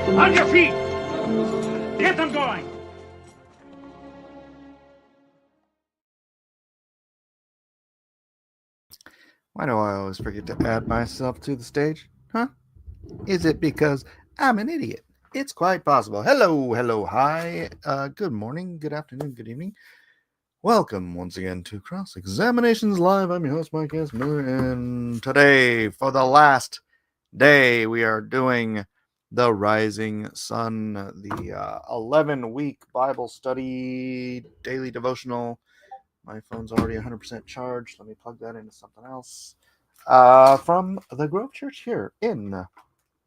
On your feet! Get them going! Why do I always forget to add myself to the stage? Huh? Is it because I'm an idiot? It's quite possible. Hello, hi. Good morning, good afternoon, good evening. Welcome once again to Cross Examinations Live. I'm your host, Mike S. Miller, and today, for the last day, we are doing The Rising Sun, the 11-week Bible study daily devotional. My phone's already 100% charged. Let me plug that into something else. From the Grove Church here in,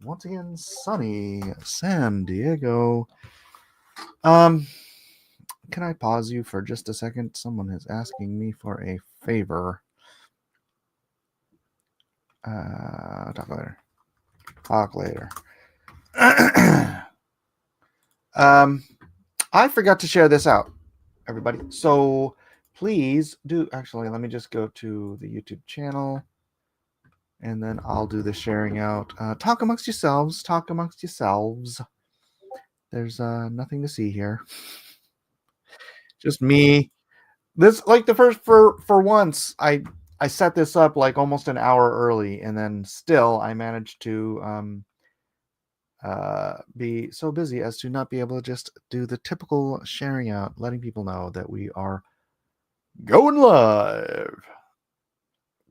once again, sunny San Diego. Can I pause you for just a second? Someone is asking me for a favor. Talk later. I forgot to share this out, everybody. So please do. Actually, let me just go to the YouTube channel, and then I'll do the sharing out. Talk amongst yourselves. Talk amongst yourselves. There's nothing to see here. Just me. This, like, the first for once, I set this up like almost an hour early, and then still I managed to be so busy as to not be able to just do the typical sharing out, letting people know that we are going live.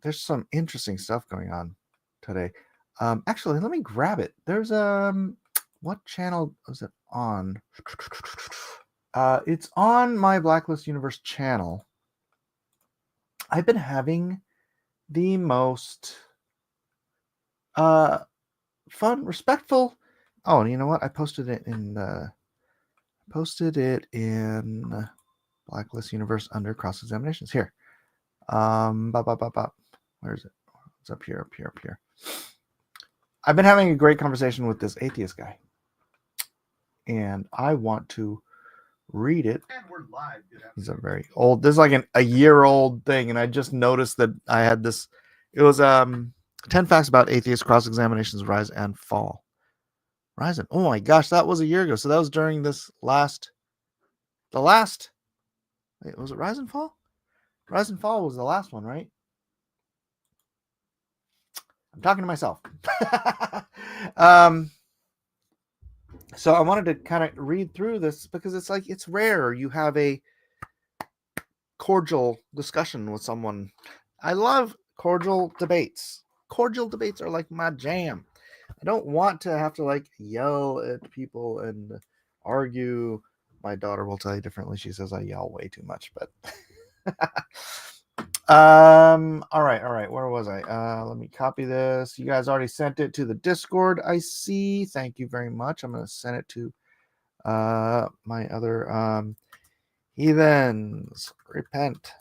There's some interesting stuff going on today. Actually, let me grab it. There's what channel was it on? It's on my Blacklist Universe channel. I've been having the most fun, respectful. Oh, and you know what? I posted it in Blacklist Universe under cross examinations here. Where is it? It's up here. I've been having a great conversation with this atheist guy, and I want to read it. And we're live. These are very old. This is like a year-old thing, and I just noticed that I had this. It was 10 facts about atheist cross-examinations rise and fall. Rise and, oh my gosh, that was a year ago. So that was during this last. Wait, was it Rise and Fall? Rise and Fall was the last one, right? I'm talking to myself. So I wanted to kind of read through this because it's rare you have a cordial discussion with someone. I love cordial debates. Cordial debates are like my jam. I don't want to have to like yell at people and argue. My daughter will tell you differently. She says I yell way too much, but all right, where was I? Let me copy this. You guys already sent it to the Discord, I see. Thank you very much. I'm going to send it to my other heathens. Repent.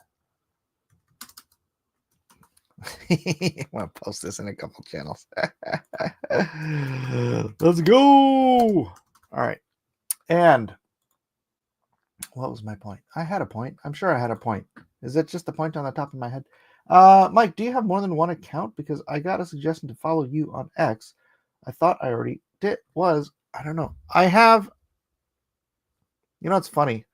I want to post this in a couple channels. Let's go. All right. And what was my point? I had a point. I'm sure I had a point. Is it just the point on the top of my head? Mike, do you have more than one account? Because I got a suggestion to follow you on X. I thought I already did. I don't know. I have. You know, it's funny.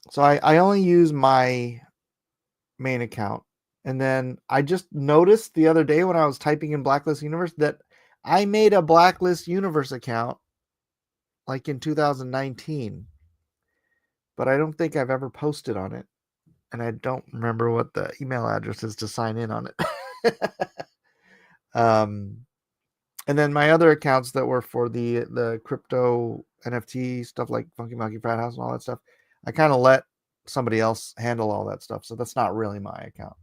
So I only use my main account. And then I just noticed the other day when I was typing in Blacklist Universe that I made a Blacklist Universe account like in 2019. But I don't think I've ever posted on it. And I don't remember what the email address is to sign in on it. And then my other accounts that were for the crypto NFT stuff like Funky Monkey Frat House and all that stuff, I kind of let somebody else handle all that stuff. So that's not really my account.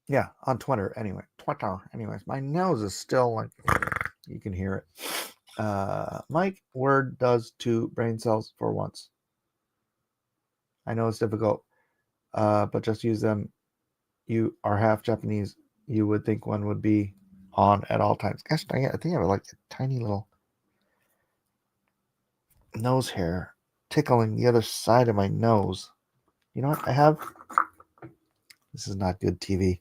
Yeah, on Twitter anyway. Anyways, my nose is still like, you can hear it. Mike, word does 2 brain cells for once. I know it's difficult, but just use them. You are half Japanese. You would think one would be on at all times. Gosh dang it, I think I have like a tiny little nose hair tickling the other side of my nose. You know what? This is not good TV.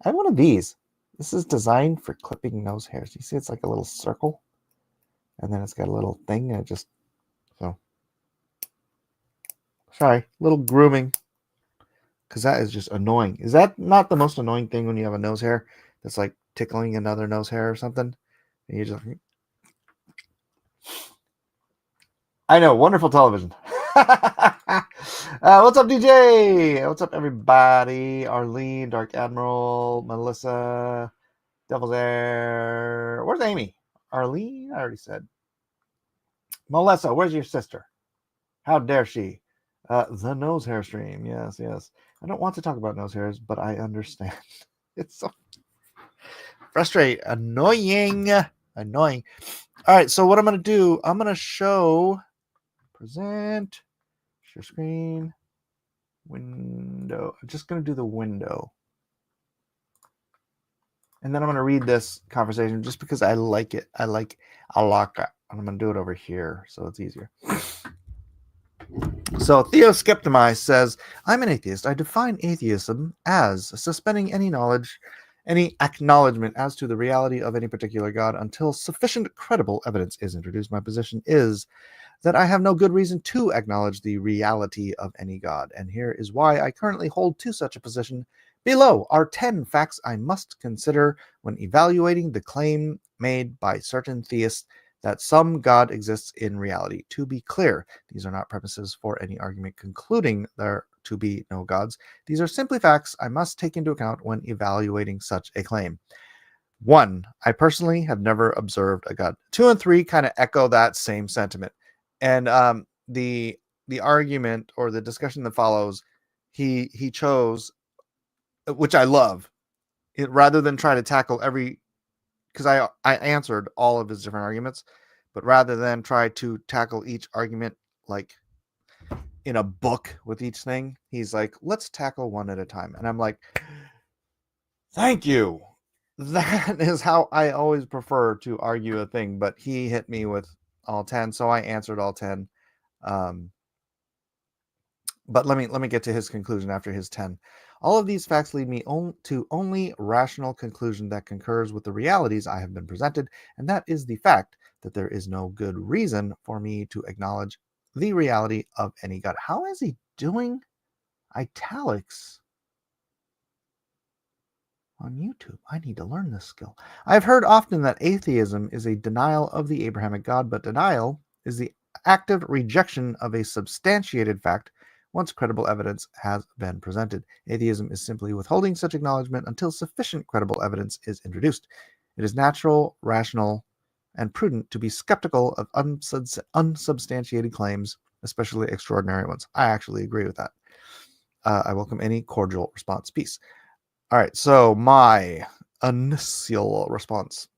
I have one of these. This is designed for clipping nose hairs. You see it's like a little circle, and then it's got a little thing, and it just, so. Sorry, little grooming, because that is just annoying. Is that not the most annoying thing when you have a nose hair that's like tickling another nose hair or something? And you just, I know, wonderful television. What's up, DJ? What's up, everybody? Arlene, Dark Admiral, Melissa, Devil's Air. Where's Amy? Arlene, I already said. Melissa, where's your sister? How dare she? The nose hair stream. Yes, yes. I don't want to talk about nose hairs, but I understand. It's so frustrating, annoying. All right, so what I'm going to do, I'm going to show, present, share screen, window. I'm just going to do the window. And then I'm going to read this conversation just because I like it. I like it. And I'm going to do it over here so it's easier. So Theo Skeptici says, I'm an atheist. I define atheism as suspending any knowledge, any acknowledgement as to the reality of any particular God until sufficient credible evidence is introduced. My position is that I have no good reason to acknowledge the reality of any God. And here is why I currently hold to such a position. Below are 10 facts I must consider when evaluating the claim made by certain theists that some God exists in reality. To be clear, these are not premises for any argument concluding there to be no gods. These are simply facts I must take into account when evaluating such a claim. 1, I personally have never observed a God. 2 and 3 kind of echo that same sentiment. And the argument or the discussion that follows, he chose, which I love, it, rather than try to tackle every, because I answered all of his different arguments, but rather than try to tackle each argument like in a book with each thing, he's like, let's tackle one at a time. And I'm like, thank you. That is how I always prefer to argue a thing, but he hit me with all 10, so I answered all 10. But let me get to his conclusion after his 10. All of these facts lead me to only rational conclusion that concurs with the realities I have been presented, and that is the fact that there is no good reason for me to acknowledge the reality of any God. How is he doing italics on YouTube? I need to learn this skill. I've heard often that atheism is a denial of the Abrahamic God, but denial is the active rejection of a substantiated fact once credible evidence has been presented. Atheism is simply withholding such acknowledgement until sufficient credible evidence is introduced. It is natural, rational, and prudent to be skeptical of unsubstantiated claims, especially extraordinary ones. I actually agree with that. I welcome any cordial response. Peace. All right, so my initial response.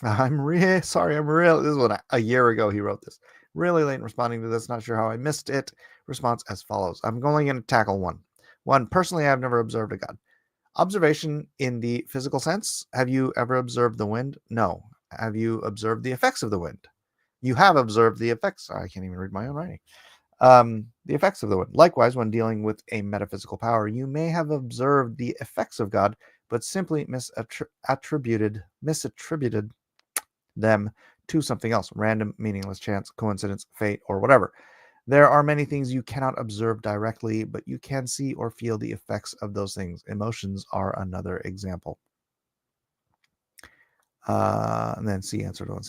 I'm really sorry. This is what a year ago he wrote this. Really late in responding to this. Not sure how I missed it. Response as follows. I'm only going to tackle one. One, personally, I've never observed a God. Observation in the physical sense. Have you ever observed the wind? No. Have you observed the effects of the wind? You have observed the effects. I can't even read my own writing. The effects of the wind. Likewise, when dealing with a metaphysical power, you may have observed the effects of God, but simply misattributed them to something else, random, meaningless chance, coincidence, fate, or whatever. There are many things you cannot observe directly, but you can see or feel the effects of those things. Emotions are another example. And then C answer to one.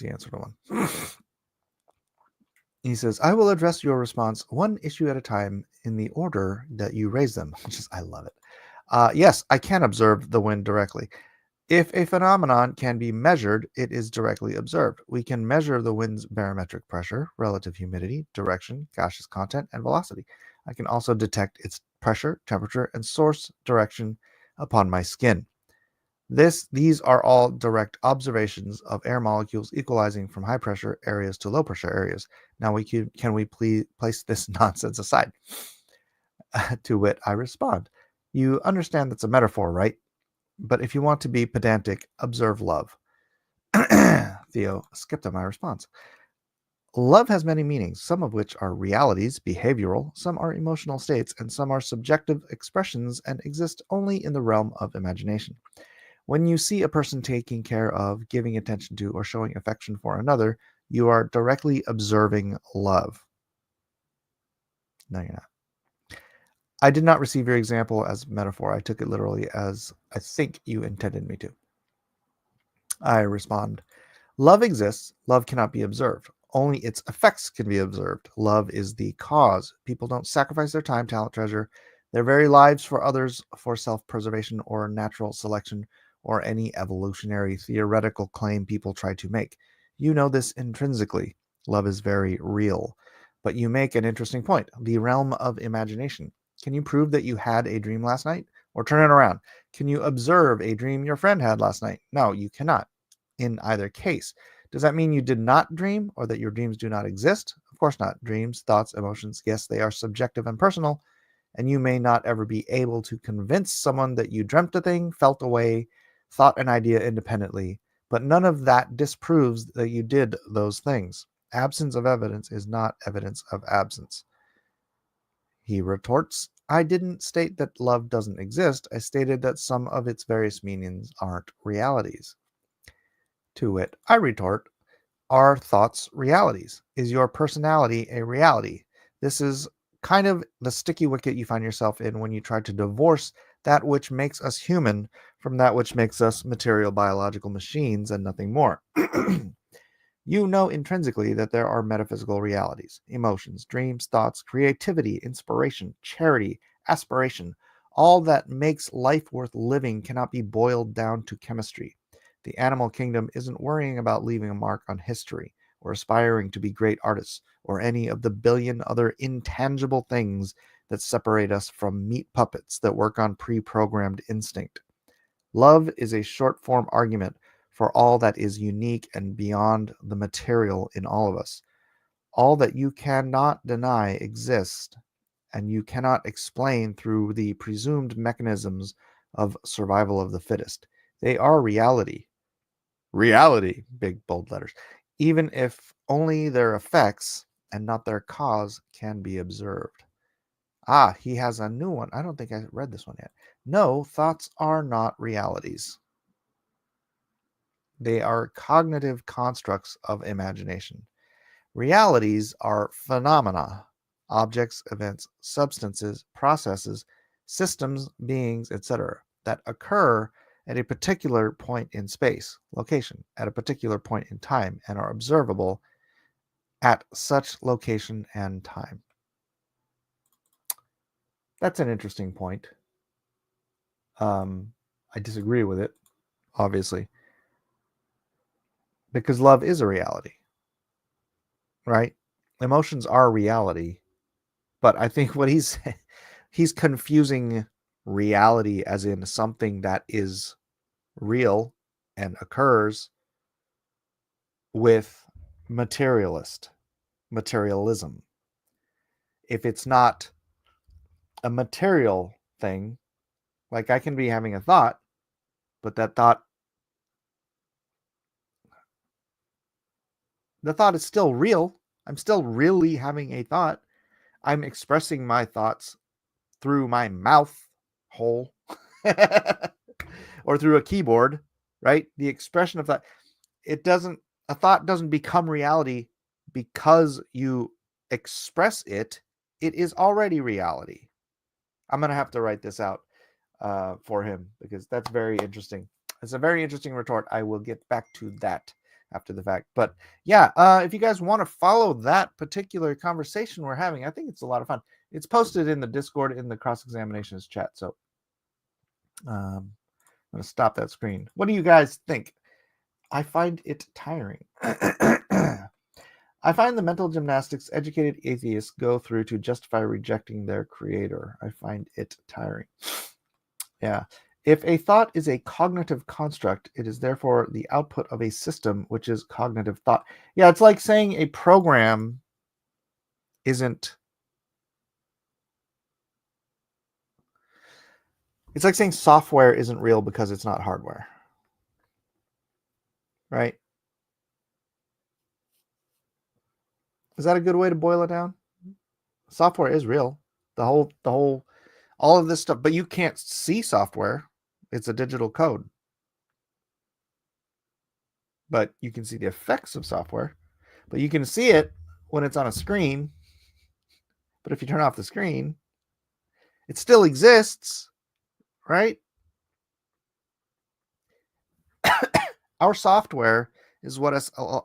He says, I will address your response one issue at a time in the order that you raise them. I love it. Yes, I can observe the wind directly. If a phenomenon can be measured, it is directly observed. We can measure the wind's barometric pressure, relative humidity, direction, gaseous content, and velocity. I can also detect its pressure, temperature, and source direction upon my skin. These are all direct observations of air molecules equalizing from high pressure areas to low pressure areas. Now can we please place this nonsense aside? To which I respond, you understand that's a metaphor, right? But if you want to be pedantic, observe love. Theo skipped on my response. Love has many meanings, some of which are realities, behavioral, some are emotional states, and some are subjective expressions and exist only in the realm of imagination. When you see a person taking care of, giving attention to, or showing affection for another, you are directly observing love. No, you're not. I did not receive your example as metaphor. I took it literally as I think you intended me to. I respond, love exists. Love cannot be observed. Only its effects can be observed. Love is the cause. People don't sacrifice their time, talent, treasure, their very lives for others for self-preservation or natural selection or any evolutionary theoretical claim people try to make. You know this intrinsically. Love is very real. But you make an interesting point. The realm of imagination. Can you prove that you had a dream last night? Or turn it around. Can you observe a dream your friend had last night? No, you cannot. In either case. Does that mean you did not dream or that your dreams do not exist? Of course not. Dreams, thoughts, emotions, yes, they are subjective and personal, and you may not ever be able to convince someone that you dreamt a thing, felt a way, thought an idea independently, but none of that disproves that you did those things. Absence of evidence is not evidence of absence. He retorts, I didn't state that love doesn't exist. I stated that some of its various meanings aren't realities. To wit, I retort, are thoughts realities? Is your personality a reality? This is kind of the sticky wicket you find yourself in when you try to divorce that which makes us human from that which makes us material biological machines and nothing more. You know intrinsically that there are metaphysical realities, emotions, dreams, thoughts, creativity, inspiration, charity, aspiration. All that makes life worth living cannot be boiled down to chemistry. The animal kingdom isn't worrying about leaving a mark on history or aspiring to be great artists or any of the billion other intangible things that separate us from meat puppets that work on pre-programmed instinct. Love is a short-form argument for all that is unique and beyond the material in all of us. All that you cannot deny exists and you cannot explain through the presumed mechanisms of survival of the fittest. They are reality. Reality, big bold letters, even if only their effects and not their cause can be observed. Ah, he has a new one. I don't think I read this one yet. No, thoughts are not realities. They are cognitive constructs of imagination. Realities are phenomena, objects, events, substances, processes, systems, beings, etc., that occur at a particular point in space, location, at a particular point in time, and are observable at such location and time. That's an interesting point. I disagree with it, obviously, because love is a reality, right? Emotions are reality, but I think what he's confusing reality as in something that is real and occurs with materialism. If it's not a material thing, like I can be having a thought, but the thought is still real. I'm still really having a thought. I'm expressing my thoughts through my mouth hole or through a keyboard, right? The expression of that, a thought doesn't become reality because you express it. It is already reality. I'm going to have to write this out for him because that's very interesting. It's a very interesting retort. I will get back to that after the fact. But yeah, if you guys want to follow that particular conversation we're having, I think it's a lot of fun. It's posted in the Discord in the cross-examinations chat. So I'm going to stop that screen. What do you guys think? I find it tiring. I find the mental gymnastics educated atheists go through to justify rejecting their creator. I find it tiring. Yeah. If a thought is a cognitive construct, it is therefore the output of a system, which is cognitive thought. Yeah, it's like saying a program isn't. It's like saying software isn't real because it's not hardware. Right? Is that a good way to boil it down? Software is real. All of this stuff, but you can't see software. It's a digital code. but you can see the effects of software. But you can see it when it's on a screen. But if you turn off the screen, it still exists, right? Our software is what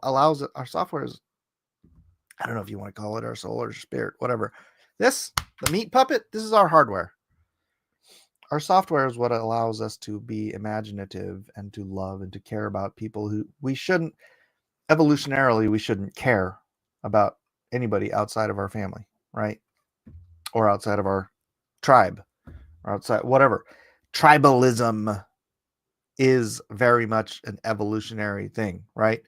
allows it. Our software is, I don't know if you want to call it our soul or spirit, whatever. The meat puppet, this is our hardware. Our software is what allows us to be imaginative and to love and to care about people who we shouldn't, evolutionarily, we shouldn't care about anybody outside of our family, right? Or outside of our tribe or outside, whatever. Tribalism is very much an evolutionary thing, right?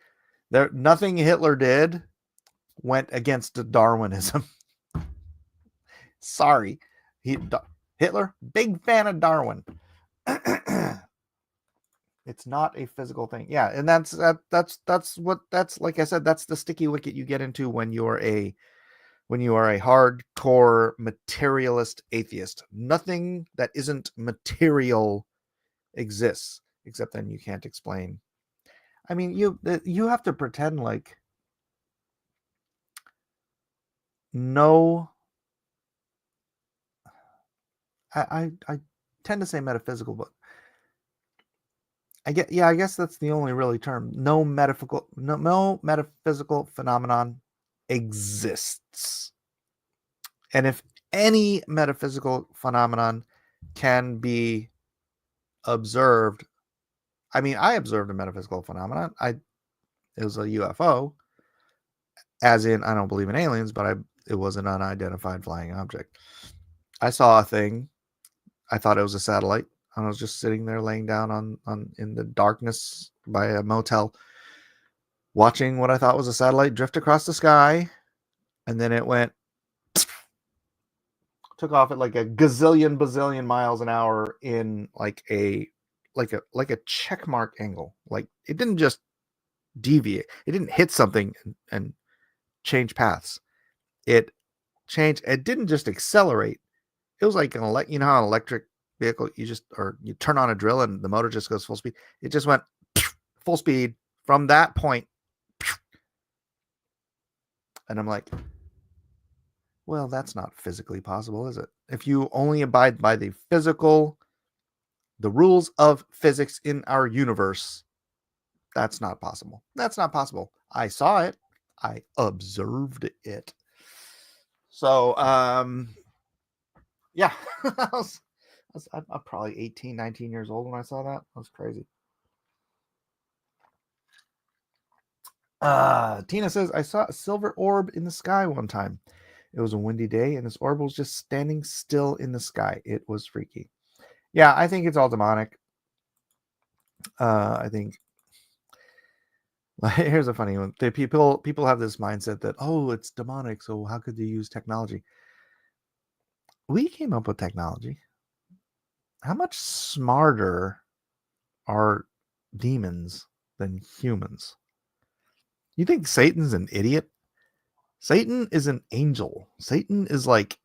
Nothing Hitler did went against Darwinism. Sorry. Hitler, big fan of Darwin. It's not a physical thing. Yeah, and that's like I said, that's the sticky wicket you get into when you are a hardcore materialist atheist. Nothing that isn't material exists, except then you can't explain. I mean, you have to pretend like no. I tend to say metaphysical, but I guess that's the only really term. No metaphysical phenomenon exists. And if any metaphysical phenomenon can be observed, I mean, I observed a metaphysical phenomenon. It was a UFO, as in I don't believe in aliens, but it was an unidentified flying object. I saw a thing. I thought it was a satellite. I was just sitting there laying down on in the darkness by a motel, watching what I thought was a satellite drift across the sky, and then it took off at like a bazillion miles an hour in like a check mark angle. Like it didn't just deviate. It didn't hit something and change paths. It changed. It didn't just accelerate. It was like you know how an electric vehicle, you turn on a drill and the motor just goes full speed. It just went full speed from that point. And I'm like, well, that's not physically possible, is it? If you only abide by the rules of physics in our universe, that's not possible. That's not possible. I saw it. I observed it. So, yeah, I'm probably 18, 19 years old when I saw that. That was crazy. Tina says, I saw a silver orb in the sky one time. It was a windy day, and this orb was just standing still in the sky. It was freaky. Yeah, I think it's all demonic. I think here's a funny one. People have this mindset that, oh, it's demonic, so how could they use technology? We came up with technology. How much smarter are demons than humans? You think Satan's an idiot? Satan is an angel. Satan is like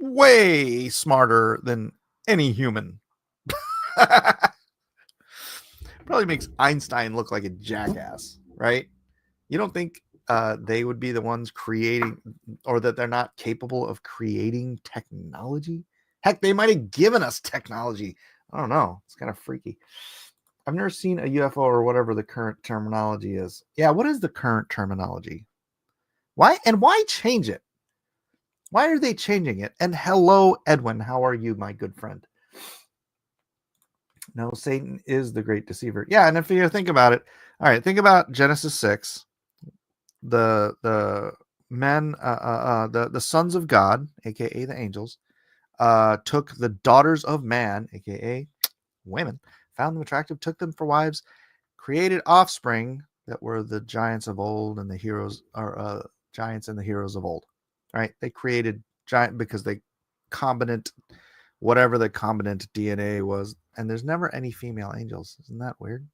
way smarter than any human. Probably makes Einstein look like a jackass, right? You don't think they would be the ones creating, or that they're not capable of creating technology? Heck, they might have given us technology. I don't know. It's kind of freaky. I've never seen a UFO or whatever the current terminology is. Yeah, what is the current terminology? Why change it? Why are they changing it? And hello, Edwin. How are you, my good friend? No, Satan is the great deceiver. Yeah, and if you think about it, all right, think about Genesis 6. The men, the sons of God, aka the angels, took the daughters of man, aka women, found them attractive, took them for wives, created offspring that were the giants of old and the heroes, or giants and the heroes of old. Right? They created giant because they combinant, whatever the combinant DNA was, and there's never any female angels. Isn't that weird?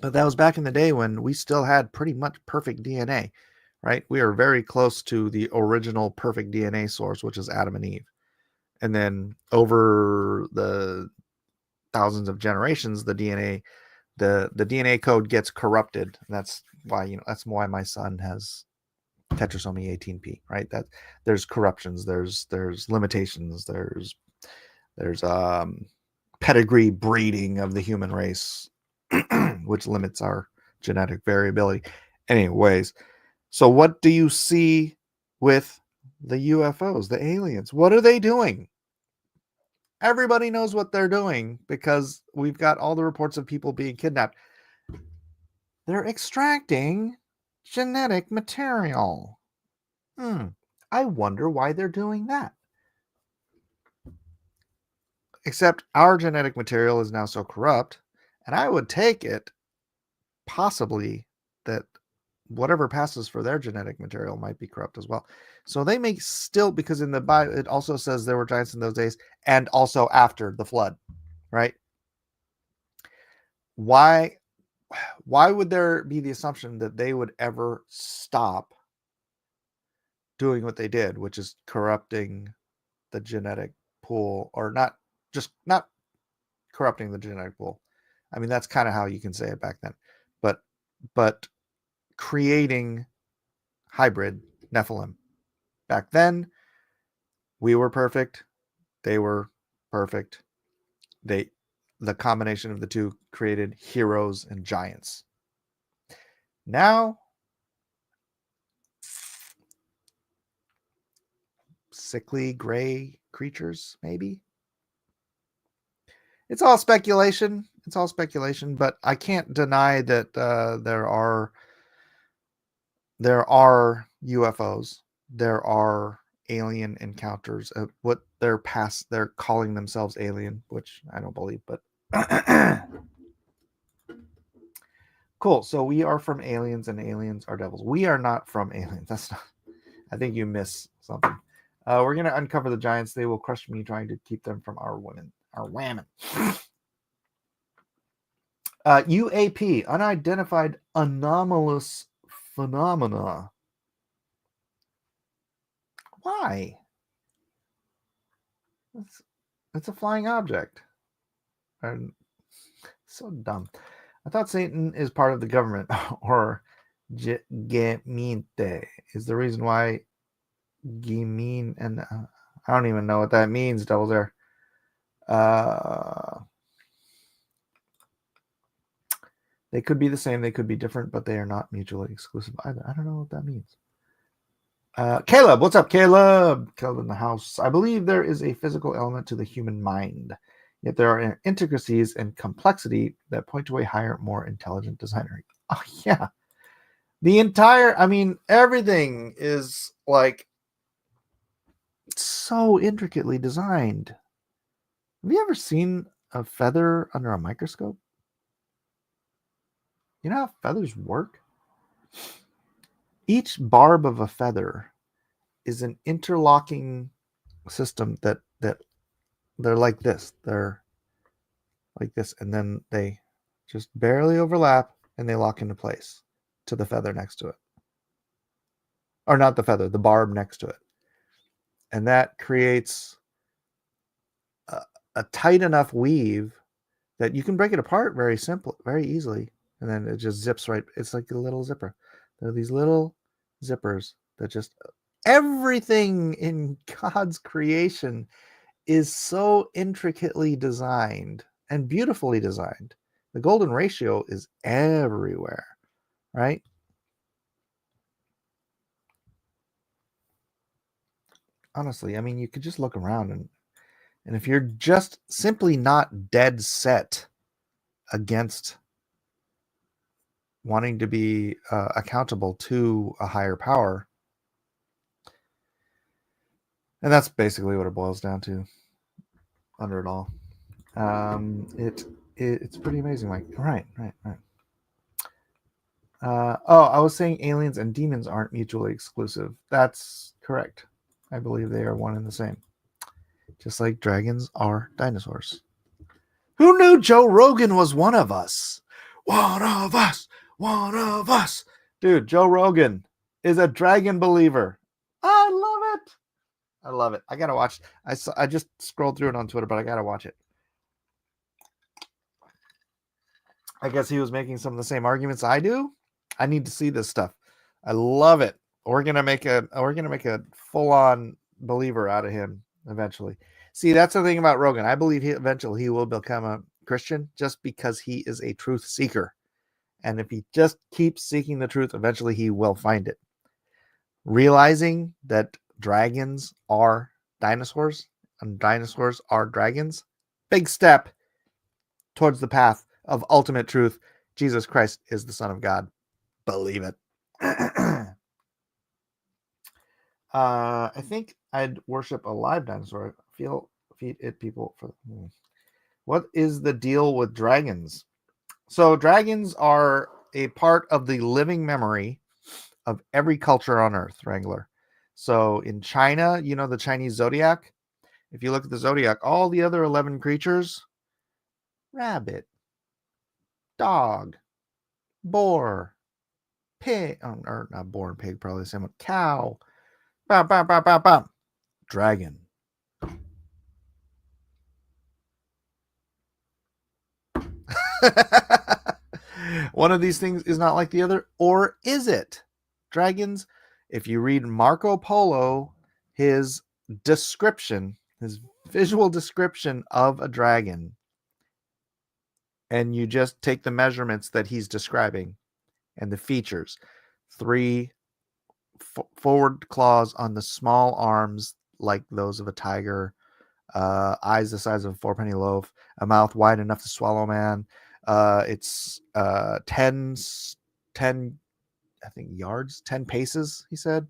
But that was back in the day when we still had pretty much perfect DNA, right? We are very close to the original perfect DNA source, which is Adam and Eve. And then over the thousands of generations, the DNA code gets corrupted. That's why, that's why my son has tetrasomy 18p, right? That there's corruptions, there's limitations, there's pedigree breeding of the human race, which limits our genetic variability. Anyways, so what do you see with the UFOs, the aliens? What are they doing? Everybody knows what they're doing because we've got all the reports of people being kidnapped. They're extracting genetic material. I wonder why they're doing that. Except our genetic material is now so corrupt, and I would take it possibly that whatever passes for their genetic material might be corrupt as well. So they may still, because in the Bible it also says there were giants in those days and also after the flood, right? Why would there be the assumption that they would ever stop doing what they did, which is corrupting the genetic pool, or not corrupting the genetic pool? I mean, that's kind of how you can say it back then, but creating hybrid Nephilim. Back then, we were perfect. They were perfect. The combination of the two created heroes and giants. Now, sickly gray creatures, maybe. It's all speculation. But I can't deny that there are UFOs. There are alien encounters. What they're calling themselves alien, which I don't believe, but cool. So we are from aliens, and aliens are devils. We are not from aliens. That's not. I think you miss something. We're gonna uncover the giants. They will crush me, trying to keep them from our women. UAP, unidentified anomalous phenomena. Why? It's a flying object. And so dumb. I thought Satan is part of the government, or gemeente is the reason why gemeen, and I don't even know what that means. Double there. They could be the same, they could be different, but they are not mutually exclusive either. I don't know what that means. Caleb, what's up, Caleb? Caleb in the house. I believe there is a physical element to the human mind, yet there are intricacies and complexity that point to a higher, more intelligent designer. Oh, yeah. Everything is like so intricately designed. Have you ever seen a feather under a microscope? You know how feathers work? Each barb of a feather is an interlocking system that they're like this. They're like this, and then they just barely overlap, and they lock into place to the feather next to it. Or not the feather, the barb next to it. And that creates a tight enough weave that you can break it apart very easily, and then it just zips right. It's like a little zipper. There are these little zippers that just, everything in God's creation is so intricately designed and beautifully designed. The golden ratio is everywhere, right? Honestly, you could just look around, and if you're just simply not dead set against wanting to be accountable to a higher power, and that's basically what it boils down to under it all. It's pretty amazing, Mike. Right. I was saying aliens and demons aren't mutually exclusive. That's correct. I believe they are one and the same. Just like dragons are dinosaurs. Who knew Joe Rogan was one of us? One of us. Dude, Joe Rogan is a dragon believer. I love it. I gotta watch. I just scrolled through it on Twitter, but I gotta watch it. I guess he was making some of the same arguments I do. I need to see this stuff. I love it. We're gonna make a full on believer out of him eventually. See, that's the thing about Rogan. I believe eventually he will become a Christian just because he is a truth seeker. And if he just keeps seeking the truth, eventually he will find it. Realizing that dragons are dinosaurs and dinosaurs are dragons, big step towards the path of ultimate truth. Jesus Christ is the Son of God. Believe it. I think I'd worship a live dinosaur. Feed it people for. What is the deal with dragons? So dragons are a part of the living memory of every culture on Earth, Wrangler. So in China, you know the Chinese zodiac. If you look at the zodiac, all the other 11 creatures: rabbit, dog, boar, pig, or not boar and pig, probably the same one. Cow, bam, bam, bam, bam, bam. Dragon. One of these things is not like the other, or is it? Dragons, if you read Marco Polo, his description, his visual description of a dragon, and you just take the measurements that he's describing and the features: three forward claws on the small arms like those of a tiger, eyes the size of a four-penny loaf, a mouth wide enough to swallow a man. It's 10, I think, yards, 10 paces, he said.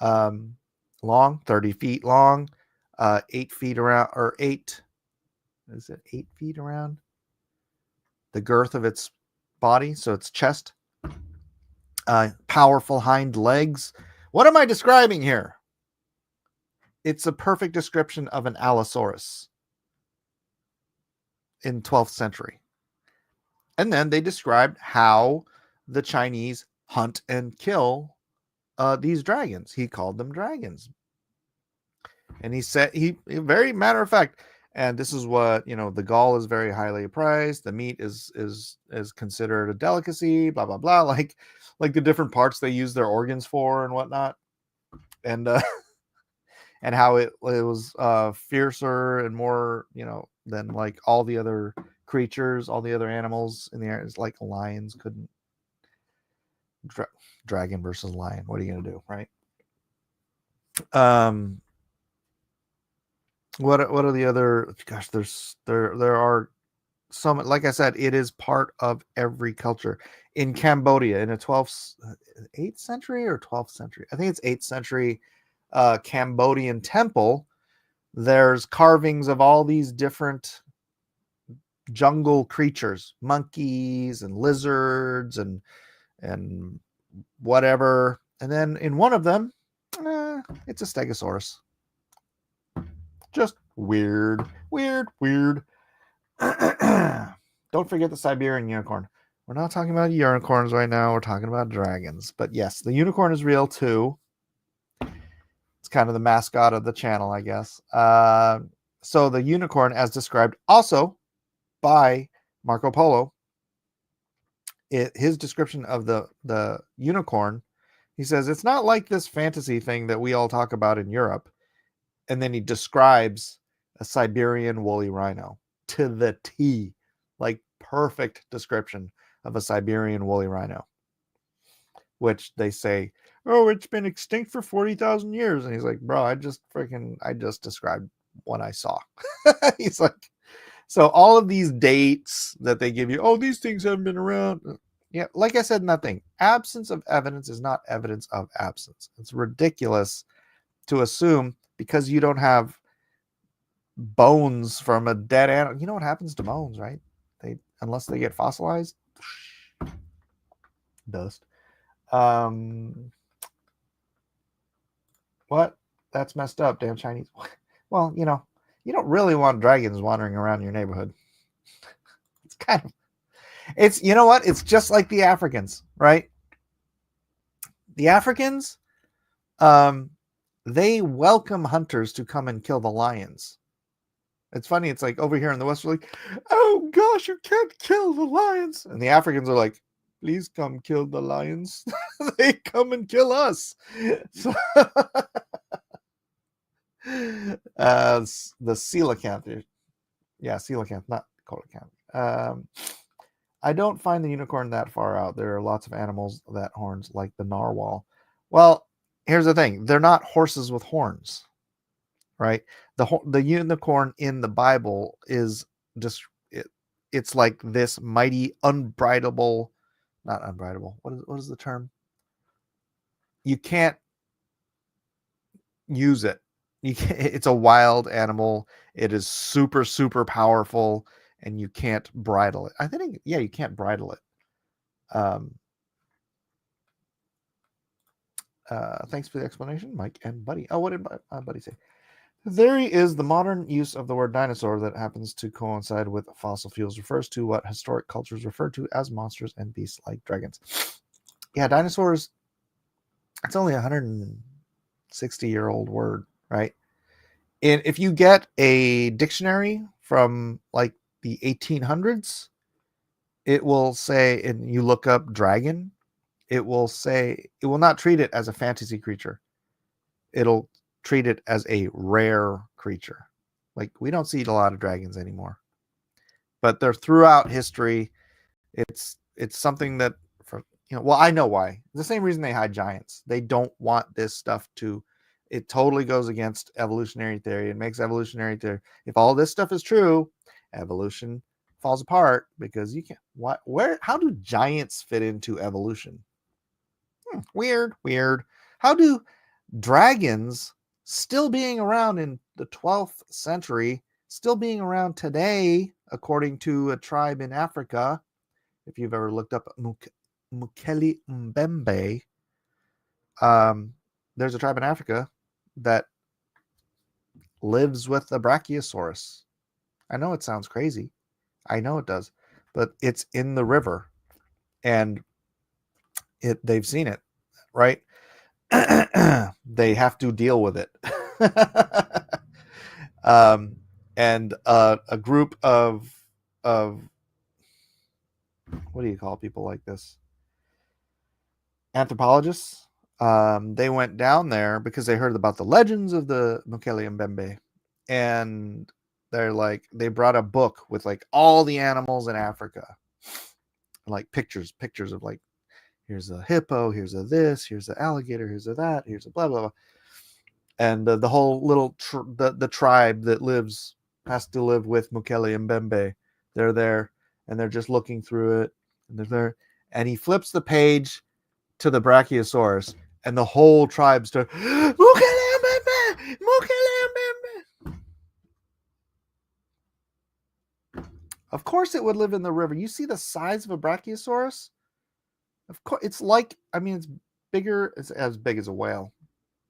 Long, 30 feet long, 8 feet around, or 8 feet around the girth of its body, so its chest. Powerful hind legs. What am I describing here? It's a perfect description of an Allosaurus in 12th century. And then they described how the Chinese hunt and kill these dragons. He called them dragons. And he said, he very matter of fact, and this is what, the gall is very highly priced. The meat is considered a delicacy, blah, blah, blah. Like the different parts they use their organs for and whatnot. And, and how it was fiercer and more, than like all the other creatures, all the other animals in the air. It's like lions couldn't. Dragon versus lion. What are you gonna do, right? What are the other? Gosh, there are some. Like I said, it is part of every culture. In Cambodia, in a 8th century or 12th century, I think it's 8th century Cambodian temple. There's carvings of all these different jungle creatures, monkeys and lizards and whatever. And then in one of them, it's a stegosaurus. Just weird. Don't forget the Siberian unicorn. We're not talking about unicorns right now. We're talking about dragons. But yes, the unicorn is real too. It's kind of the mascot of the channel, I guess. So the unicorn, as described also by Marco Polo, his description of the unicorn, he says it's not like this fantasy thing that we all talk about in Europe. And then he describes a Siberian woolly rhino to the T, like perfect description of a Siberian woolly rhino, which they say, oh, it's been extinct for 40,000 years. And he's like, bro, I just described what I saw. He's like, so all of these dates that they give you, oh, these things haven't been around. Yeah, like I said, nothing. Absence of evidence is not evidence of absence. It's ridiculous to assume because you don't have bones from a dead animal. You know what happens to bones, right? Unless they get fossilized, dust. What? That's messed up, damn Chinese. Well, you don't really want dragons wandering around your neighborhood. It's you know what? It's just like the Africans, right? The Africans, they welcome hunters to come and kill the lions. It's funny. It's like over here in the West, we're like, oh gosh, you can't kill the lions. And the Africans are like, please come kill the lions. They come and kill us. So, the coelacanth. Yeah, coelacanth, not coelacanth. I don't find the unicorn that far out. There are lots of animals that horns, like the narwhal. Well, here's the thing. They're not horses with horns, right? The unicorn in the Bible is just it's like this mighty unbridable, not unbridable. What is the term? You can't use it. It's a wild animal. It is super, super powerful, and you can't bridle it. I think, yeah, you can't bridle it. Thanks for the explanation, Mike and Buddy. Oh, what did Buddy say? The theory is the modern use of the word dinosaur that happens to coincide with fossil fuels refers to what historic cultures refer to as monsters and beasts like dragons. Yeah, dinosaurs, it's only a 160-year-old word, right? And if you get a dictionary from like the 1800s, it will say, and you look up dragon, it will say, it will not treat it as a fantasy creature. It'll treat it as a rare creature. Like, we don't see a lot of dragons anymore, but they're throughout history. It's something that, for well, I know why. The same reason they hide giants. They don't want this stuff to. It totally goes against evolutionary theory. It makes evolutionary theory. If all this stuff is true, evolution falls apart because you can't. What? Where? How do giants fit into evolution? Weird. How do dragons, still being around in the 12th century, still being around today, according to a tribe in Africa? If you've ever looked up Mukele Mbembe, there's a tribe in Africa that lives with the Brachiosaurus. I know it sounds crazy. I know it does, but it's in the river, and they've seen it, right? They have to deal with it. And a group of what do you call people like this? Anthropologists. They went down there because they heard about the legends of the Mukele Mbembe, and they brought a book with like all the animals in Africa, like pictures of like, here's a hippo, here's a this, here's an alligator, here's a that, here's a blah blah blah, and the whole little the tribe that has to live with Mukele Mbembe. They're there, and they're just looking through it, and they're there, and he flips the page to the Brachiosaurus, and the whole tribe starts, Mukele Mbembe, Mukele Mbembe. Of course it would live in the river. You see the size of a Brachiosaurus? Of course, it's like, I mean, it's bigger, it's as big as a whale,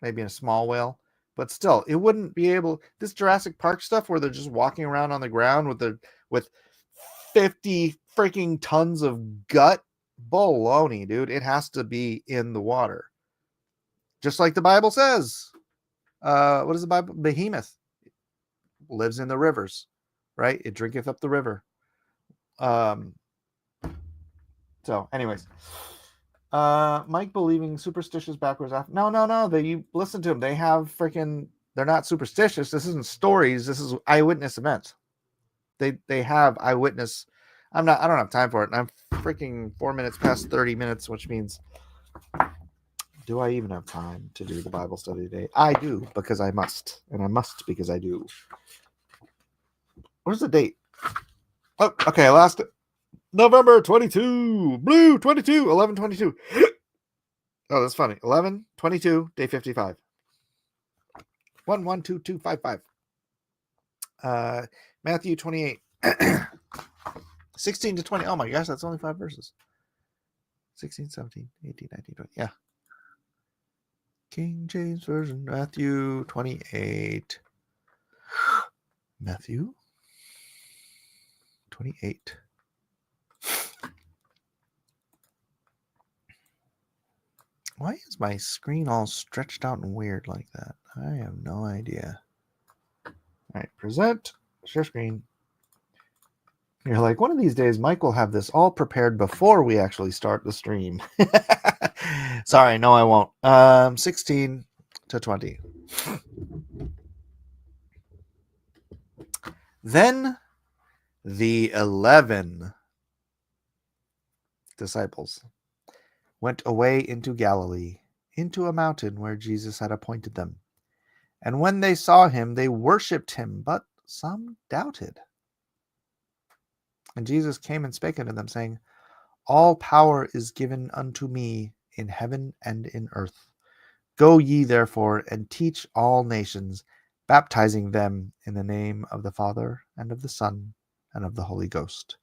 maybe a small whale, but still, it wouldn't be able. This Jurassic Park stuff where they're just walking around on the ground with 50 freaking tons of gut, baloney, dude. It has to be in the water, just like the Bible says. What is the Bible? Behemoth lives in the rivers, right? It drinketh up the river. So, anyways, Mike believing superstitious backwards. No. You listen to them. They have freaking. They're not superstitious. This isn't stories. This is eyewitness events. They have eyewitness. I don't have time for it. And I'm freaking 4 minutes past 30 minutes, which means, do I even have time to do the Bible study today? I do, because I must, and I must because I do. Where's the date? Oh, okay. Last November 22, blue 22, 11/22. Oh, that's funny. 11/22, day 55. 112255. Matthew 28. 16 to 20. Oh my gosh, that's only 5 verses. 16, 17, 18, 19, 20. Yeah. King James Version, Matthew 28. Matthew 28. Why is my screen all stretched out and weird like that? I have no idea. All right, present Share screen. You're like, one of these days, Mike will have this all prepared before we actually start the stream. Sorry, no, I won't. 16 to 20. Then the 11 disciples went away into Galilee, into a mountain where Jesus had appointed them. And when they saw him, they worshipped him, but some doubted. And Jesus came and spake unto them, saying, All power is given unto me in heaven and in earth. Go ye therefore and teach all nations, baptizing them in the name of the Father and of the Son and of the Holy Ghost,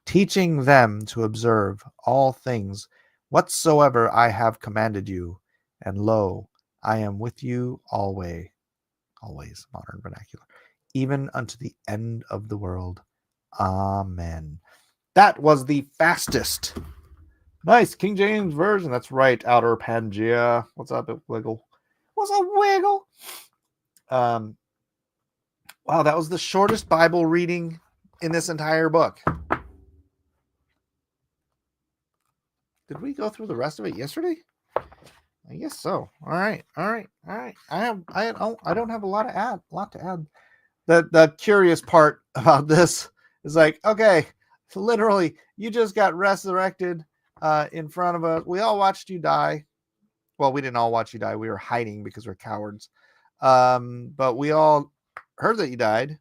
teaching them to observe all things whatsoever I have commanded you. And lo, I am with you always, modern vernacular, even unto the end of the world. Amen. That was the fastest. Nice. King James Version. That's right. Outer Pangea. What's up, Wiggle? What's up, Wiggle? Wow, that was the shortest Bible reading in this entire book. Did we go through the rest of it yesterday? I guess so. All right. I don't have a lot to add. The curious part about this is like, okay, literally, you just got resurrected in front of us. We all watched you die. Well, we didn't all watch you die. We were hiding because we're cowards. But we all heard that you died.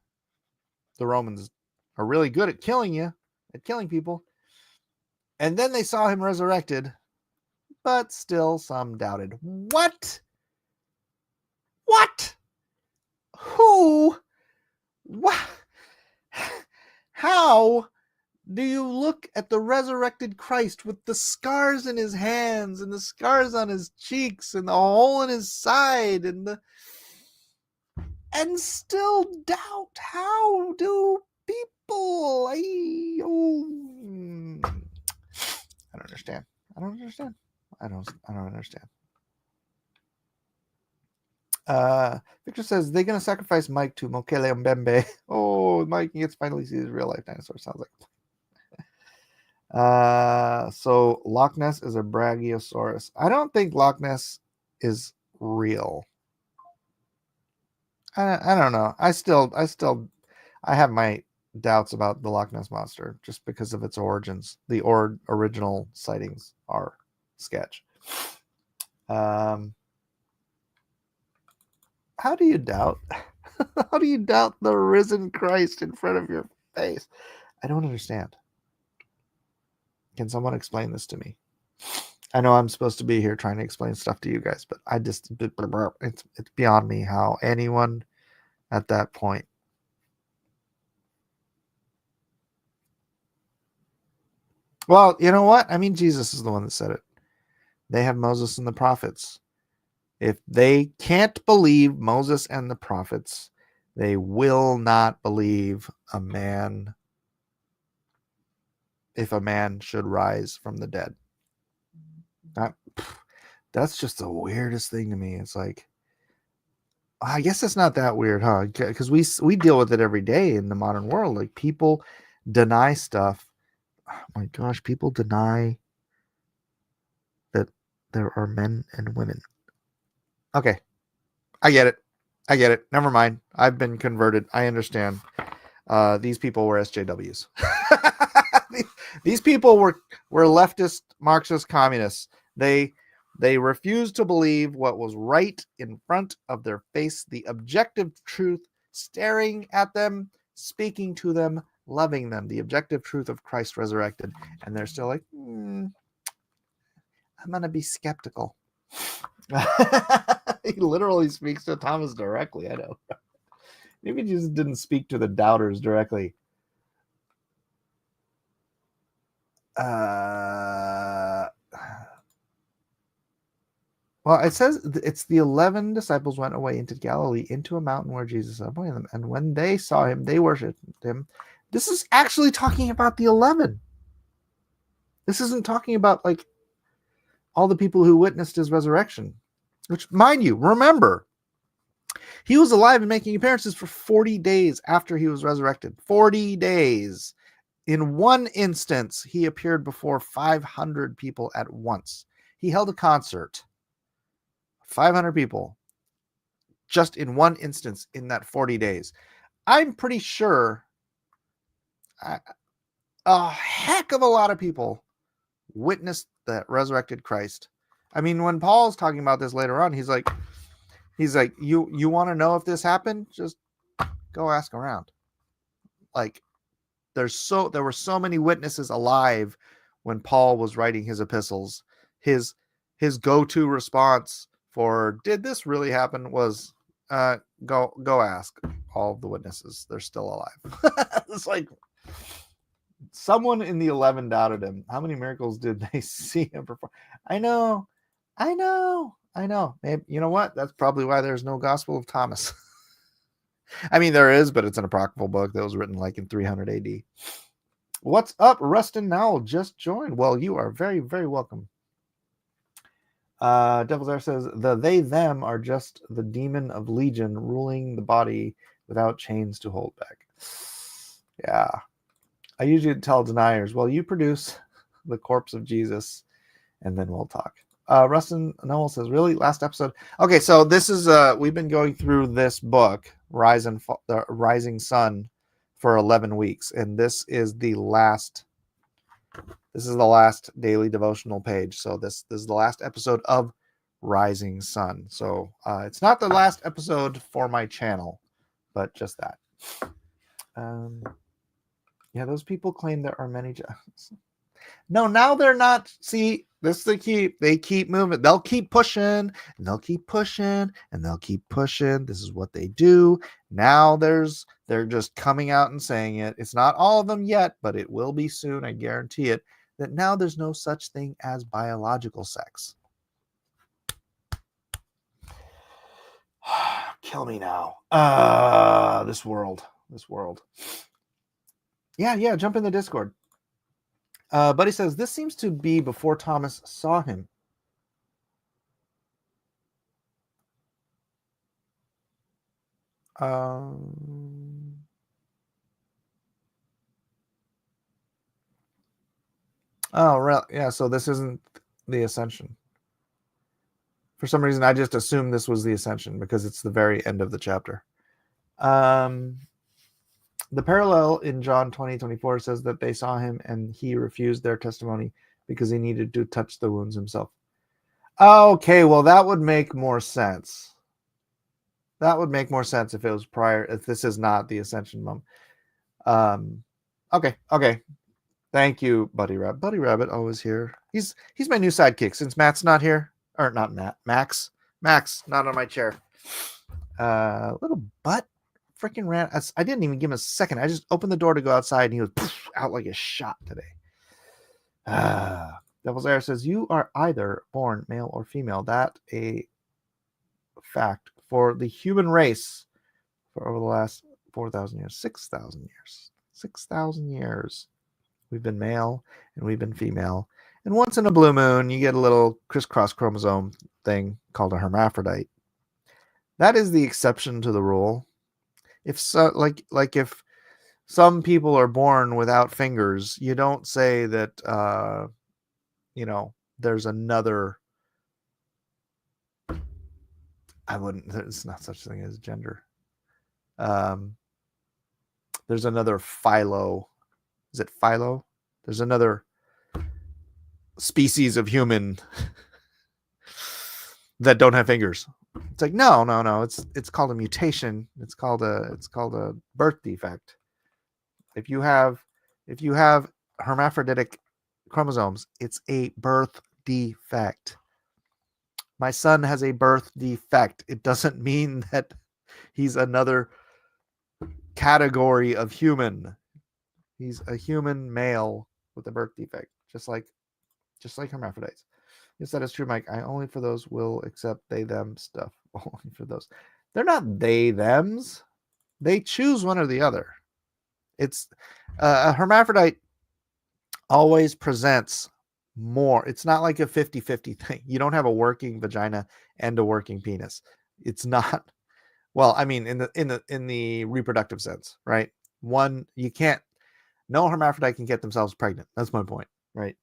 The Romans are really good at killing you, at killing people. And then they saw him resurrected, but still some doubted. What? Who? What? How do you look at the resurrected Christ with the scars in his hands and the scars on his cheeks and the hole in his side and still doubt? How do people? I don't understand. I don't understand. Victor says they're gonna sacrifice Mike to Mokele Mbembe. Oh, Mike gets finally see his real life dinosaur. Sounds like. So Loch Ness is a Brachiosaurus. I don't think Loch Ness is real. I don't know. I have my doubts about the Loch Ness monster just because of its origins. The original sightings are sketch. How do you doubt? How do you doubt the risen Christ in front of your face? I don't understand. Can someone explain this to me? I know I'm supposed to be here trying to explain stuff to you guys, but it's beyond me how anyone at that point. Well, you know what? I mean, Jesus is the one that said it. They have Moses and the prophets. If they can't believe Moses and the prophets, they will not believe a man if a man should rise from the dead. That's just the weirdest thing to me. It's like, I guess it's not that weird, huh? Because we deal with it every day in the modern world. Like, people deny stuff. Oh my gosh, people deny that there are men and women. Okay, I get it. Never mind. I've been converted. I understand. These people were SJWs. These people were leftist, Marxist, communists. They refused to believe what was right in front of their face, the objective truth staring at them, speaking to them, loving them, the objective truth of Christ resurrected. And they're still like, I'm going to be skeptical. He literally speaks to Thomas directly. I know. Maybe Jesus didn't speak to the doubters directly. Well, it says it's the 11 disciples went away into Galilee, into a mountain where Jesus appointed them. And when they saw him, they worshipped him. This is actually talking about the 11. This isn't talking about like all the people who witnessed his resurrection. Which, mind you, remember, He was alive and making appearances for 40 days after he was resurrected. 40 days. In one instance, he appeared before 500 people at once. He held a concert. 500 people. Just in one instance in that 40 days. I'm pretty sure a heck of a lot of people witnessed that resurrected Christ. I mean, when Paul's talking about this later on, he's like, you want to know if this happened? Just go ask around. Like, there were so many witnesses alive when Paul was writing his epistles. His go-to response for did this really happen was go ask all of the witnesses. They're still alive. It's like someone in the 11 doubted him. How many miracles did they see him perform? I know. Maybe, you know what? That's probably why there's no Gospel of Thomas. I mean, there is, but it's an apocryphal book that was written like in 300 AD. What's up, Rustin Nowell? Just joined. Well, you are very, very welcome. Devil's Air says, the they, them are just the demon of Legion ruling the body without chains to hold back. Yeah. I usually tell deniers, well, you produce the corpse of Jesus, and then we'll talk. Rustin Noel says, really? Last episode? Okay, so this is, we've been going through this book, the Rising Sun, for 11 weeks, and this is the last daily devotional page. So this is the last episode of Rising Sun. So it's not the last episode for my channel, but just that. Yeah, those people claim there are many jobs. No, now they're not. See, this they keep moving. They'll keep pushing, and they'll keep pushing, and they'll keep pushing. This is what they do. Now they're just coming out and saying it. It's not all of them yet, but it will be soon. I guarantee it. That now there's no such thing as biological sex. Kill me now. This world. Yeah, jump in the Discord. Buddy says, this seems to be before Thomas saw him. Oh, right. Yeah, so this isn't the ascension. For some reason, I just assumed this was the ascension because it's the very end of the chapter. The parallel in John 20:24 says that they saw him and he refused their testimony because he needed to touch the wounds himself. Okay, well, that would make more sense. That would make more sense if it was prior, if this is not the ascension moment. Okay. Thank you, Buddy Rabbit. Buddy Rabbit always here. He's my new sidekick since Matt's not here. Or not Matt. Max, not on my chair. Little butt freaking ran. I didn't even give him a second. I just opened the door to go outside and he was out like a shot today. Devil's Air says, you are either born male or female. That a fact for the human race for over the last 4,000 years, 6,000 years. 6,000 years. We've been male and we've been female. And once in a blue moon, you get a little crisscross chromosome thing called a hermaphrodite. That is the exception to the rule. If so, like if some people are born without fingers, you don't say that there's another. There's not such a thing as gender. There's another philo. Is it philo? There's another species of human that don't have fingers. It's like no. It's called a mutation. It's called a birth defect. If you have hermaphroditic chromosomes, it's a birth defect. My son has a birth defect. It doesn't mean that he's another category of human. He's a human male with a birth defect, just like hermaphrodites. Yes, that is true, Mike. I only for those will accept they them stuff. Only for those. They're not they thems. They choose one or the other. It's a hermaphrodite always presents more. It's not like a 50-50 thing. You don't have a working vagina and a working penis. It's not. Well, I mean, in the reproductive sense, right? One, you can't. No hermaphrodite can get themselves pregnant. That's my point, right?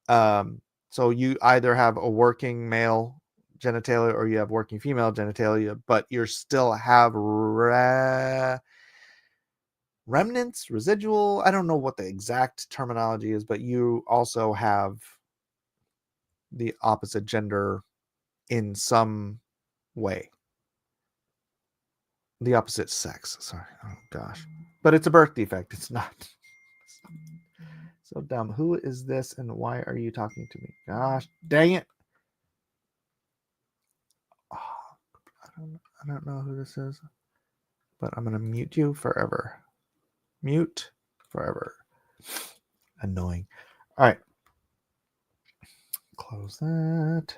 So you either have a working male genitalia or you have working female genitalia, but you still have remnants, residual. I don't know what the exact terminology is, but you also have the opposite gender in some way. The opposite sex. Sorry. Oh gosh. But it's a birth defect. It's not. So dumb. Who is this and why are you talking to me? Gosh dang it. Oh, I don't know who this is, but I'm going to mute you forever. Mute forever. Annoying. All right. Close that.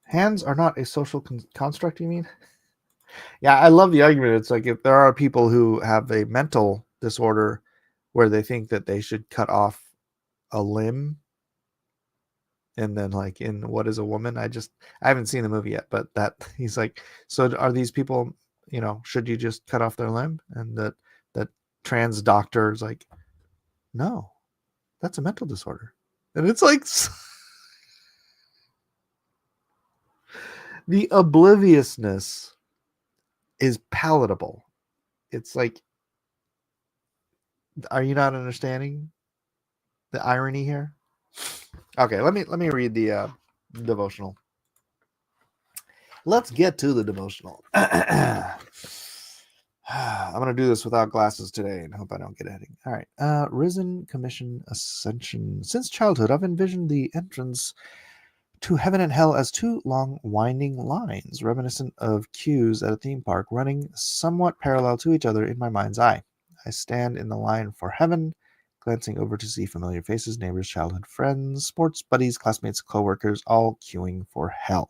Hands are not a social construct, you mean? Yeah, I love the argument. It's like if there are people who have a mental disorder where they think that they should cut off a limb, and then like in What is a Woman, I haven't seen the movie yet, but that he's like, so are these people, should you just cut off their limb? And that trans doctor is like, no, that's a mental disorder. And it's like the obliviousness is palatable. It's like, are you not understanding the irony here? Okay, let me read the devotional. Let's get to the devotional. I'm going to do this without glasses today and hope I don't get a headache. All right. Risen, commission, ascension. Since childhood, I've envisioned the entrance to heaven and hell as two long, winding lines, reminiscent of queues at a theme park, running somewhat parallel to each other in my mind's eye. I stand in the line for heaven, glancing over to see familiar faces, neighbors, childhood friends, sports buddies, classmates, co-workers, all queuing for hell.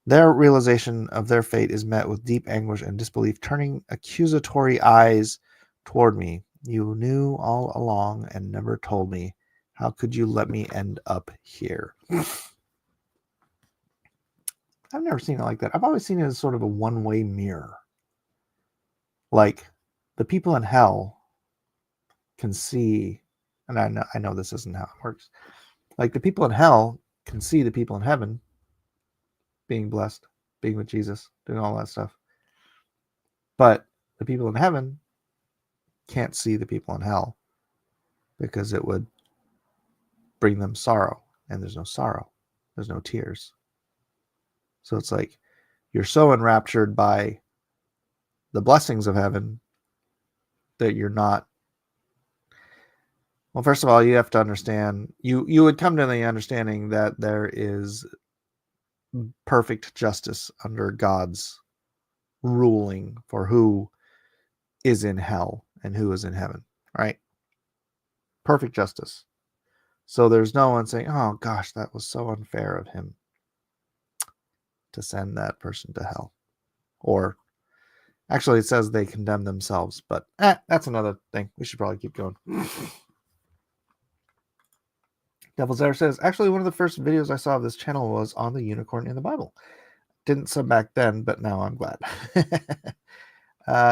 Their realization of their fate is met with deep anguish and disbelief, turning accusatory eyes toward me. You knew all along and never told me. How could you let me end up here? I've never seen it like that. I've always seen it as sort of a one-way mirror. Like the people in hell can see, and I know this isn't how it works. Like the people in hell can see the people in heaven being blessed, being with Jesus, doing all that stuff. But the people in heaven can't see the people in hell because it would bring them sorrow, and there's no sorrow. There's no tears. So it's like you're so enraptured by the blessings of heaven that you're not. Well, first of all, you have to understand, you would come to the understanding that there is perfect justice under God's ruling for who is in hell and who is in heaven, right? Perfect justice. So there's no one saying, oh gosh, that was so unfair of him to send that person to hell. Or actually, it says they condemn themselves, but that's another thing. We should probably keep going. Devil's Air says, actually, one of the first videos I saw of this channel was on the unicorn in the Bible. Didn't sub back then, but now I'm glad.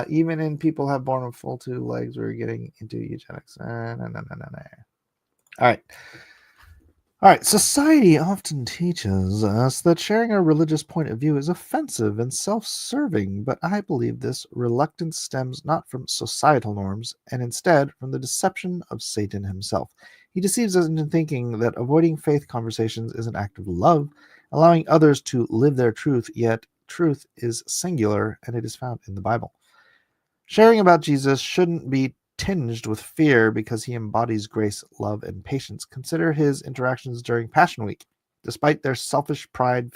Even in people have born with full two legs, we're getting into eugenics. No. All right. Society often teaches us that sharing a religious point of view is offensive and self-serving, but I believe this reluctance stems not from societal norms, and instead from the deception of Satan himself. He deceives us into thinking that avoiding faith conversations is an act of love, allowing others to live their truth, yet truth is singular, and it is found in the Bible. Sharing about Jesus shouldn't be tinged with fear because he embodies grace, love, and patience. Consider his interactions during Passion Week. Despite their selfish pride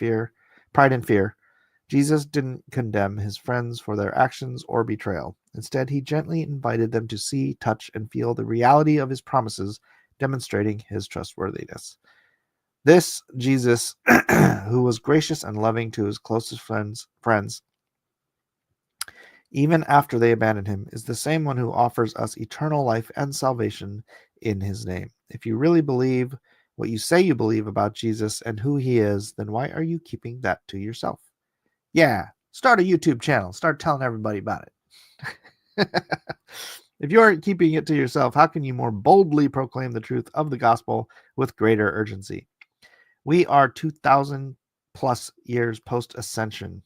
and fear, Jesus didn't condemn his friends for their actions or betrayal. Instead, he gently invited them to see, touch, and feel the reality of his promises, demonstrating his trustworthiness. This Jesus, who was gracious and loving to his closest friends, even after they abandon him, is the same one who offers us eternal life and salvation in his name. If you really believe what you say you believe about Jesus and who he is, then why are you keeping that to yourself? Yeah, Start a YouTube channel. Start telling everybody about it. If you aren't keeping it to yourself, how can you more boldly proclaim the truth of the gospel with greater urgency? We are 2,000 plus years post-ascension.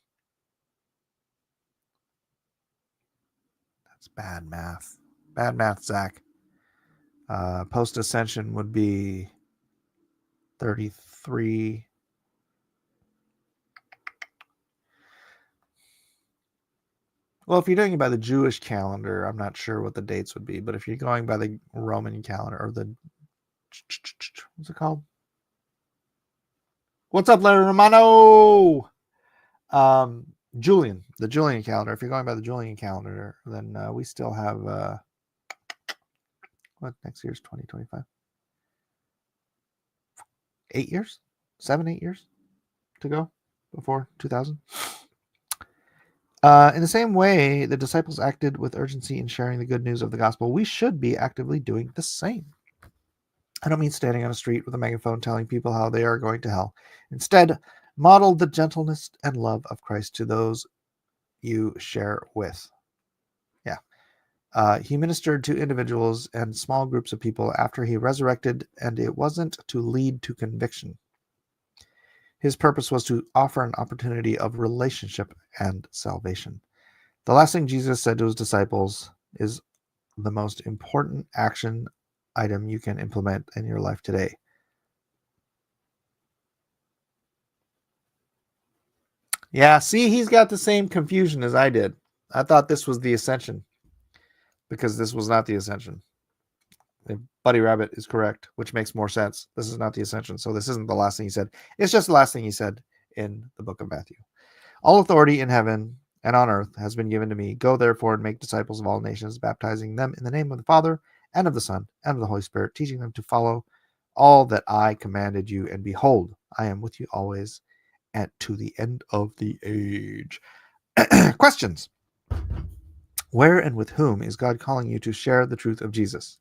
That's bad math. Bad math, Zach. Post-ascension would be 33. Well, if you're doing it by the Jewish calendar, I'm not sure what the dates would be. But if you're going by the Roman calendar or the... What's it called? What's up, Larry Romano? Julian, the Julian calendar. If you're going by the Julian calendar, then we still have what next year's 2025? 8 years, 8 years to go before 2000. In the same way the disciples acted with urgency in sharing the good news of the gospel, we should be actively doing the same. I don't mean standing on a street with a megaphone telling people how they are going to hell. Instead, model the gentleness and love of Christ to those you share with. Yeah. He ministered to individuals and small groups of people after he resurrected, and it wasn't to lead to conviction. His purpose was to offer an opportunity of relationship and salvation. The last thing Jesus said to his disciples is the most important action item you can implement in your life today. Yeah, see, he's got the same confusion as I did. I thought this was the ascension because this was not the ascension. Buddy Rabbit is correct, which makes more sense. This is not the ascension, so this isn't the last thing he said. It's just the last thing he said in the book of Matthew. All authority in heaven and on earth has been given to me. Go therefore and make disciples of all nations, baptizing them in the name of the Father and of the Son and of the Holy Spirit, teaching them to follow all that I commanded you. And behold, I am with you always and to the end of the age. Questions. Where and with whom is God calling you to share the truth of Jesus?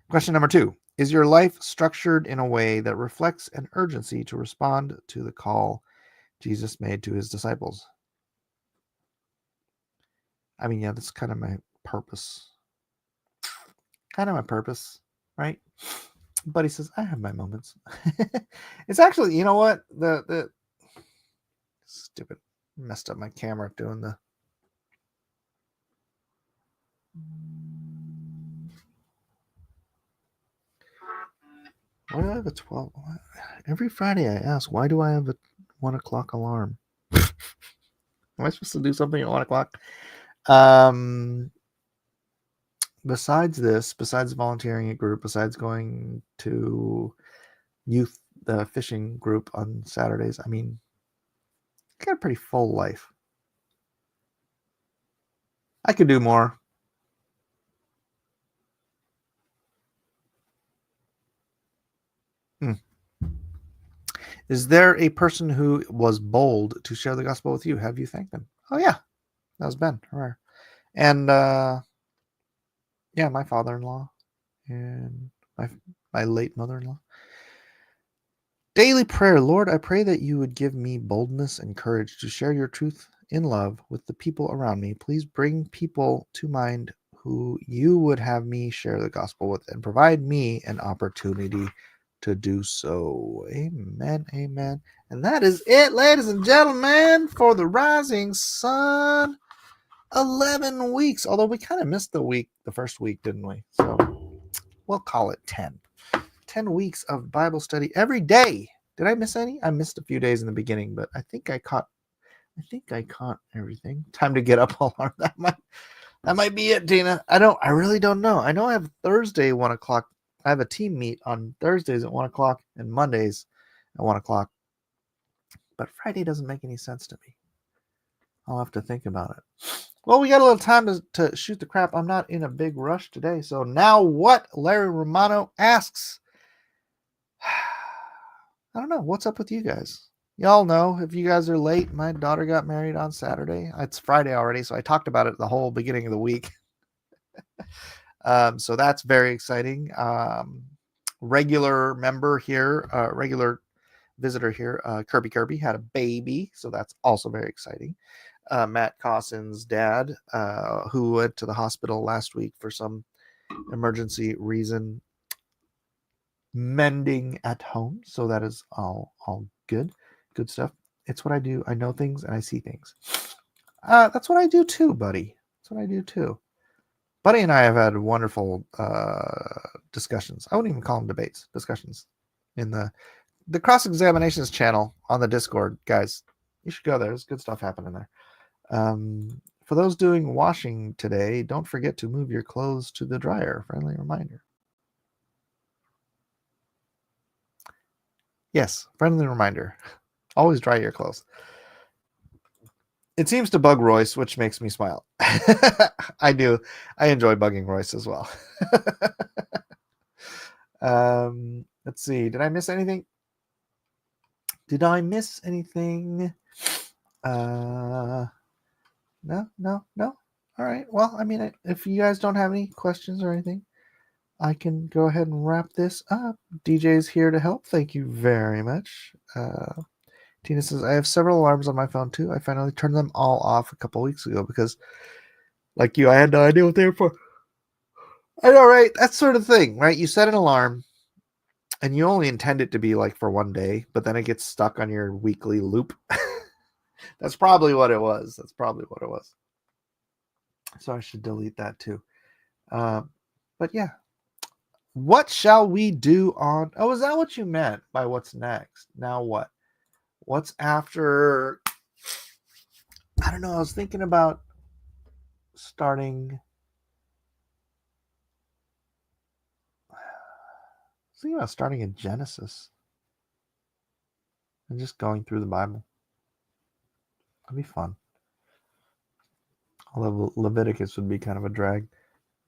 Question number 2. Is your life structured in a way that reflects an urgency to respond to the call Jesus made to his disciples? I mean, yeah, that's kind of my purpose. Right? Buddy says, I have my moments. It's actually, you know what? The stupid messed up my camera doing the... Why do I have a 12? Every Friday I ask, why do I have a 1 o'clock alarm? Am I supposed to do something at 1 o'clock? Besides this, besides volunteering a group, besides going to youth, the fishing group on Saturdays, I mean, I got a pretty full life. I could do more. Is there a person who was bold to share the gospel with you? Have you thanked them? Oh, yeah. That was Ben. And, yeah, my father-in-law and my late mother-in-law. Daily prayer. Lord, I pray that you would give me boldness and courage to share your truth in love with the people around me. Please bring people to mind who you would have me share the gospel with and provide me an opportunity to do so. Amen. Amen. And that is it, ladies and gentlemen, for the Rising Sun. 11 weeks. Although we kind of missed the first week, didn't we? So we'll call it 10. 10 weeks of Bible study every day. Did I miss any? I missed a few days in the beginning, but I think I caught everything. Time to get up alarm. That might be it, Tina. I really don't know. I know I have Thursday 1 o'clock. I have a team meet on Thursdays at 1 o'clock and Mondays at 1 o'clock. But Friday doesn't make any sense to me. I'll have to think about it. Well, we got a little time to shoot the crap. I'm not in a big rush today. So now what? Larry Romano asks. I don't know. What's up with you guys? Y'all know if you guys are late, my daughter got married on Saturday. It's Friday already, so I talked about it the whole beginning of the week. So that's very exciting. Regular member here, regular visitor here, Kirby had a baby, so that's also very exciting. Matt Cossin's dad, who went to the hospital last week for some emergency reason, mending at home, so that is all good stuff. It's what I do. I know things and I see things. That's what I do too, buddy. That's what I do too. Buddy and I have had wonderful discussions. I wouldn't even call them debates, discussions in the cross-examinations channel on the Discord. Guys, you should go there. There's good stuff happening there. For those doing washing today, don't forget to move your clothes to the dryer. Friendly reminder. Yes, friendly reminder. Always dry your clothes. It seems to bug Royce, which makes me smile. I do. I enjoy bugging Royce as well. Let's see. Did I miss anything? No. All right. Well, I mean, if you guys don't have any questions or anything, I can go ahead and wrap this up. DJ's here to help. Thank you very much. Tina says, I have several alarms on my phone too. I finally turned them all off a couple weeks ago because, like you, I had no idea what they were for. I know, right? That sort of thing, right? You set an alarm and you only intend it to be like for one day, but then it gets stuck on your weekly loop. That's probably what it was. So I should delete that too. But yeah. What shall we do on... Oh, is that what you meant by what's next? Now what? What's after... I don't know. I was thinking about starting... in Genesis. And just going through the Bible. That'd be fun. Although Leviticus would be kind of a drag.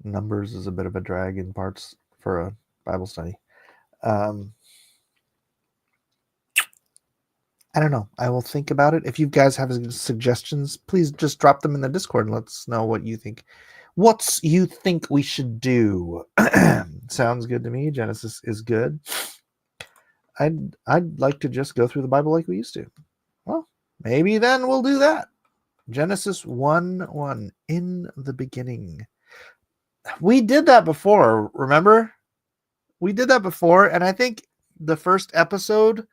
Numbers is a bit of a drag in parts for a Bible study. I don't know. I will think about it. If you guys have suggestions, please just drop them in the Discord and let us know what you think. What you think we should do. Sounds good to me. Genesis is good. I'd like to just go through the Bible like we used to. Well, maybe then we'll do that. Genesis 1:1, in the beginning. We did that before, remember? We did that before, and I think the first episode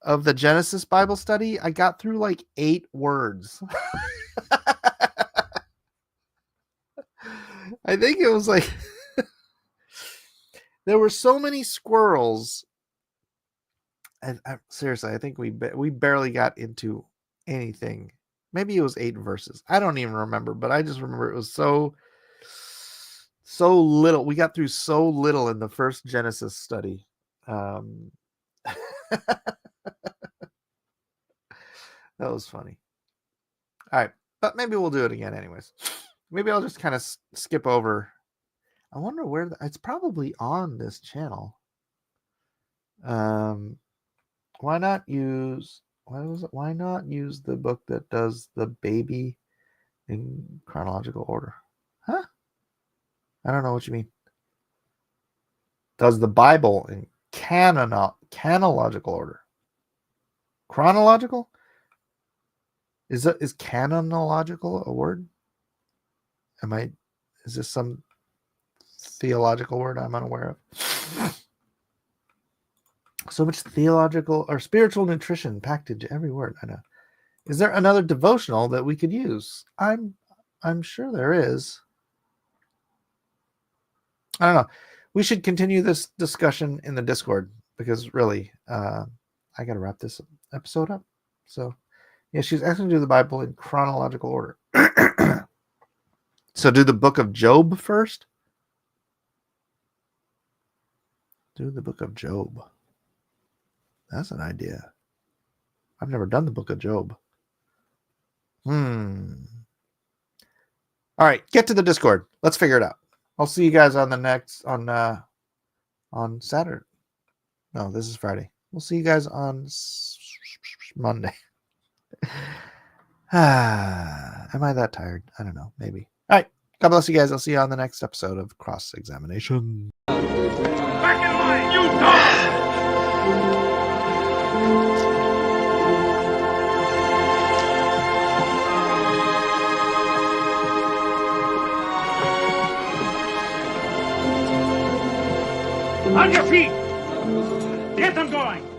of the Genesis Bible study, I got through like 8 words. I think it was like... there were so many squirrels. And seriously, I think we barely got into anything. Maybe it was 8 verses. I don't even remember, but I just remember it was so little. We got through so little in the first Genesis study. That was funny. All right, but maybe we'll do it again anyways. Maybe I'll just kind of skip over. I wonder where it's probably on this channel. Why not use the book that does the baby in chronological order? Huh? I don't know what you mean. Does the Bible in chronological order? Chronological? Is canonological a word? Is this some theological word I'm unaware of? So much theological or spiritual nutrition packed into every word. I know. Is there another devotional that we could use? I'm sure there is. I don't know. We should continue this discussion in the Discord because really, I got to wrap this episode up. So, yeah, she's asking to do the Bible in chronological order. So do the book of Job first. Do the book of Job. That's an idea. I've never done the book of Job. All right, get to the Discord. Let's figure it out. I'll see you guys on the next on Saturday. No, this is Friday. We'll see you guys on Monday. Am I that tired? I don't know. Maybe. All right. God bless you guys. I'll see you on the next episode of Cross Examination. Back in line, you dog! On your feet. Get them going.